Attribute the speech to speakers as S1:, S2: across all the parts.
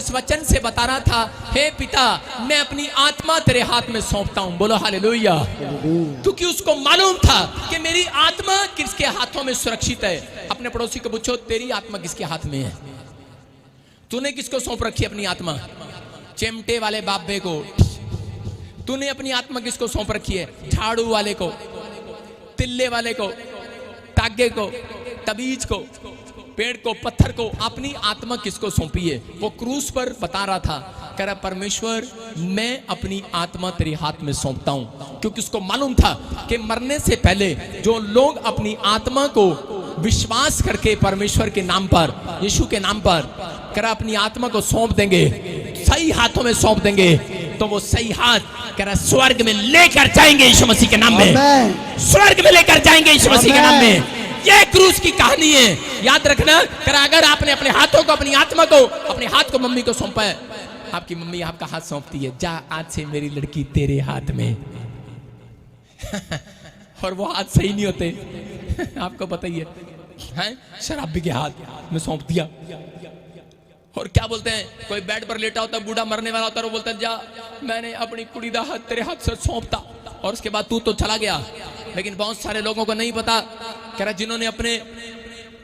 S1: उस वचन से बता रहा था, हे पिता मैं अपनी आत्मा तेरे हाथ में सौंपता हूं। बोलो हालेलुया। क्योंकि उसको मालूम था कि मेरी आत्मा किसके हाथों में सुरक्षित है। अपने पड़ोसी को पूछो, तेरी आत्मा किसके हाथ में है? तूने किसको सौंप रखी अपनी आत्मा? चिमटे वाले बाबे को। तूने अपनी आत्मा किसको सौंप रखी है? झाड़ू वाले को, तिल्ले वाले को, तागे को, तबीज को, पेड़ को, पत्थर को। अपनी आत्मा किसको सौंपी है? वो क्रूस पर बता रहा था, कह रहा परमेश्वर मैं अपनी आत्मा तेरे हाथ में सौंपता हूं। क्योंकि उसको मालूम था कि मरने से पहले जो लोग अपनी आत्मा को विश्वास करके परमेश्वर के नाम पर, यीशु के नाम पर, कह रहा अपनी आत्मा को सौंप देंगे, सही हाथों में सौंप देंगे, तो वो सही हाथ कह रहा स्वर्ग में लेकर जाएंगे यीशु मसीह के नाम में। स्वर्ग में लेकर जाएंगे यीशु मसीह के नाम में। ये क्रूस की कहानी है, याद रखना। कर अगर आपने अपने हाथों को, अपनी आत्मा को, अपने हाथ को मम्मी को सौंपा है, आपकी मम्मी आपका हाथ सौंपती है, जा आज से मेरी लड़की तेरे हाथ में। और वो हाथ सही नहीं होते, आपको पता ही है। शराबी के हाथ में सौंप दिया। और क्या बोलते हैं, कोई बेड पर लेटा होता है, बूढ़ा मरने वाला होता है, वो बोलता है जा मैंने अपनी कुड़ी दा हाथ तेरे हाथ से सौंपता, और उसके बाद तू तो चला गया। लेकिन बहुत सारे लोगों को नहीं पता, कह रहा जिन्होंने अपने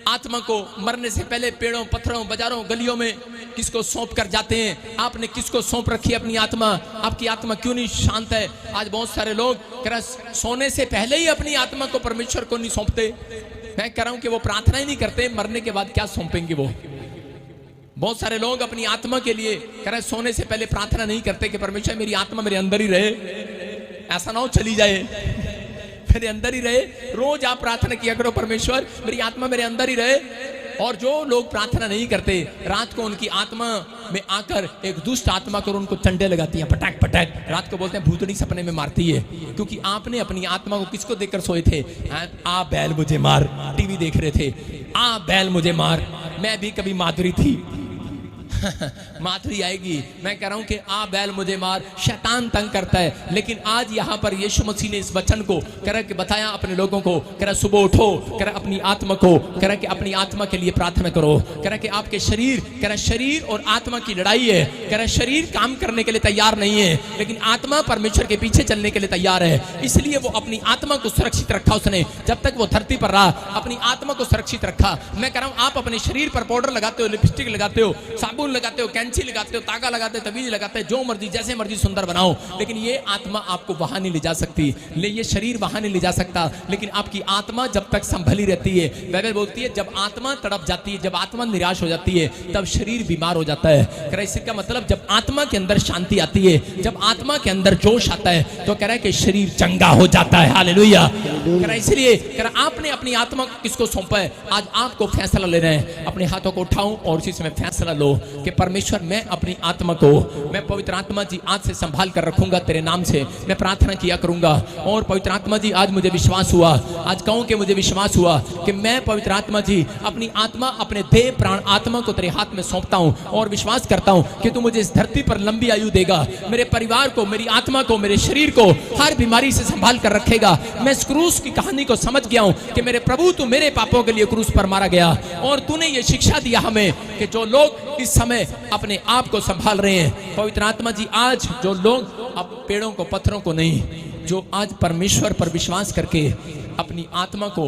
S1: आत्मा को मरने से पहले पेड़ों, पत्थरों, बाजारों, गलियों में किसको सौंप कर जाते हैं। आपने किसको सौंप रखी अपनी आत्मा? आपकी आत्मा क्यों नहीं शांत है? आज बहुत सारे लोग कह रहा सोने से पहले ही अपनी आत्मा को परमेश्वर को नहीं सौंपते। मैं कह रहा हूं कि वो प्रार्थना ही नहीं करते, मरने के बाद क्या सौंपेंगे वो। बहुत सारे लोग अपनी आत्मा के लिए कह रहे सोने से पहले प्रार्थना नहीं करते कि परमेश्वर मेरी आत्मा मेरे अंदर ही रहे, ऐसा ना हो चली जाए, मेरे अंदर ही रहे। रोज आप प्रार्थना किया करो, परमेश्वर मेरी आत्मा मेरे अंदर ही रहे। और जो लोग प्रार्थना नहीं करते, रात को उनकी आत्मा में आकर एक दुष्ट आत्मा कर उनको चंडे लगाती है, पटक पटक। रात को बोलते हैं भूतनी सपने में मारती है। क्योंकि आपने अपनी आत्मा को किसको देखकर सोए थे? आ बैल मुझे मार। टीवी देख रहे थे, आ बैल मुझे मार। मैं भी कभी माधुरी थी। माधुरी आएगी। मैं कह रहा हूं कि आ बैल मुझे मार। शैतान तंग करता है, लेकिन आज यहां पर यीशु मसीह ने इस वचन को कह रहा कि बताया अपने लोगों को, कह रहा सुबह उठो, कह रहा अपनी आत्मा को, कह रहा कि अपनी आत्मा के लिए प्रार्थना करो। कह रहा कि आपके शरीर, कह रहा शरीर और आत्मा की लड़ाई है। कह रहा शरीर काम करने के लिए तैयार नहीं है, लेकिन आत्मा परमेश्वर के पीछे चलने के लिए तैयार है। इसलिए वो अपनी आत्मा को सुरक्षित रखा उसने, जब तक वो धरती पर रहा अपनी आत्मा को सुरक्षित रखा। मैं कह रहा हूं आप अपने शरीर पर पाउडर लगाते हो, लिपस्टिक लगाते हो, साबुन लगाते हो, कैंची लगाते हो, तागा लगाते हो, तवीज लगाते हो, जो मर्जी जैसे मर्जी सुंदर बनाओ, लेकिन ये आत्मा आपको वहां नहीं ले जा सकती, ये शरीर वहां नहीं ले जा सकता। लेकिन आपकी आत्मा जब तक संभली रहती है, बाइबल बोलती है जब आत्मा तड़प जाती है, जब आत्मा निराश हो जाती है, तब शरीर बीमार हो जाता है। कह रहा इसका मतलब जब आत्मा के अंदर शांति आती है, जब आत्मा के अंदर जोश आता है, तो कह रहा है कि शरीर चंगा हो जाता है। हालेलुया। कह रहा इसलिए कह रहा आपने अपनी आत्मा किसको सौंपा है? आज आपको फैसला लेना है। अपने हाथों को उठाओ और उसी समय फैसला लो कि परमेश्वर मैं अपनी आत्मा को, मैं पवित्र आत्मा जी आज से संभाल कर रखूंगा तेरे नाम से। मैं प्रार्थना किया करूंगा। और पवित्र आत्मा जी आज मुझे विश्वास हुआ, आज कहूं कि मुझे विश्वास हुआ कि मैं पवित्र आत्मा जी अपनी आत्मा, अपने देह प्राण आत्मा को तेरे हाथ में सौंपता हूं। और विश्वास करता हूं कि तू मुझे इस धरती पर लंबी आयु देगा, मेरे परिवार को, मेरी आत्मा को, मेरे शरीर को हर बीमारी से संभाल कर रखेगा। मैं इस क्रूस की कहानी को समझ गया हूं कि मेरे प्रभु तू मेरे पापों के लिए क्रूस पर मारा गया। और तूने ये शिक्षा दिया हमें कि जो लोग इस समय अपने आप को संभाल रहे हैं, पवित्र आत्मा जी आज जो लोग अब पेड़ों को, पत्थरों को नहीं, जो आज परमेश्वर पर विश्वास करके अपनी आत्मा को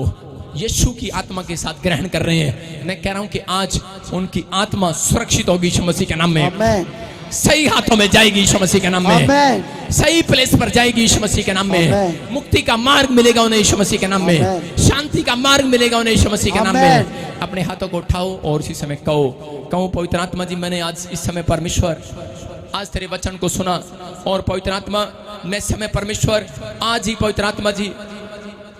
S1: यीशु की आत्मा के साथ ग्रहण कर रहे हैं, मैं कह रहा हूं कि आज उनकी आत्मा सुरक्षित होगी यीशु मसीह के नाम में। सही हाथों में जाएगी यीशु मसीह के नाम में, सही प्लेस पर जाएगी यीशु मसीह के नाम में। मुक्ति का मार्ग मिलेगा उन्हें यीशु मसीह के नाम में, शांति का मार्ग मिलेगा उन्हें यीशु मसीह के नाम में। अपने हाथों को उठाओ और उसी समय कहो पवित्र आत्मा जी मैंने आज इस समय परमेश्वर आज तेरे वचन को सुना, और पवित्र आत्मा मैं समय परमेश्वर आज ही पवित्र आत्मा जी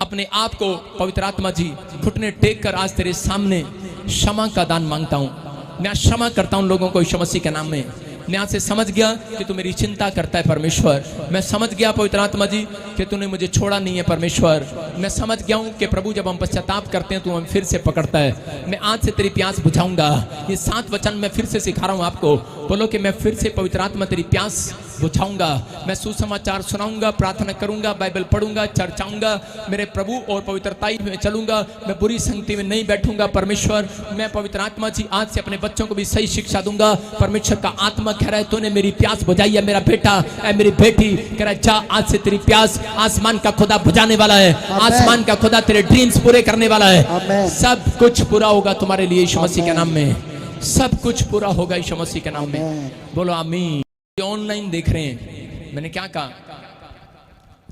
S1: अपने आप को पवित्र आत्मा जी घुटने टेक कर आज तेरे सामने क्षमा का दान मांगता हूं। मैं क्षमा करता हूं लोगों को यीशु मसीह के नाम में। मैं आज से समझ गया कि तू मेरी चिंता करता है परमेश्वर। मैं समझ गया पवित्र आत्मा जी कि तूने मुझे छोड़ा नहीं है परमेश्वर। मैं समझ गया हूँ कि प्रभु जब हम पश्चाताप करते हैं तो हम फिर से पकड़ता है। मैं आज से तेरी प्यास बुझाऊंगा। ये 7 वचन मैं फिर से सिखा रहा हूँ आपको। बोलो कि मैं फिर से पवित्र आत्मा तेरी प्यास बुझाऊंगा, मैं सुसमाचार सुनाऊंगा, प्रार्थना करूंगा, बाइबल पढ़ूंगा, चर्च आऊंगा, मेरे प्रभु और पवित्रताई में चलूंगा, मैं बुरी संगति में नहीं बैठूंगा। परमेश्वर, मैं पवित्र आत्मा जी आज से अपने बच्चों को भी सही शिक्षा दूंगा। परमेश्वर का आत्मा कह रहा है तूने मेरी प्यास बुझाई है, मेरा बेटा है, मेरी बेटी कह रहा है जा आज से तेरी प्यास आसमान का खुदा बुझाने वाला है, आसमान का खुदा तेरे ड्रीम्स पूरे करने वाला है। सब कुछ पूरा होगा तुम्हारे लिए यीशु मसीह के नाम में, सब कुछ पूरा होगा यीशु मसीह के नाम में। बोलो आमीन। ऑनलाइन देख रहे हैं, मैंने क्या कहा,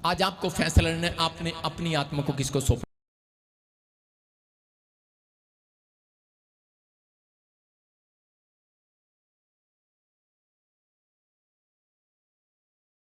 S1: आज आपको फैसला लेना है आपने अपनी आत्मा को किसको सौंपना।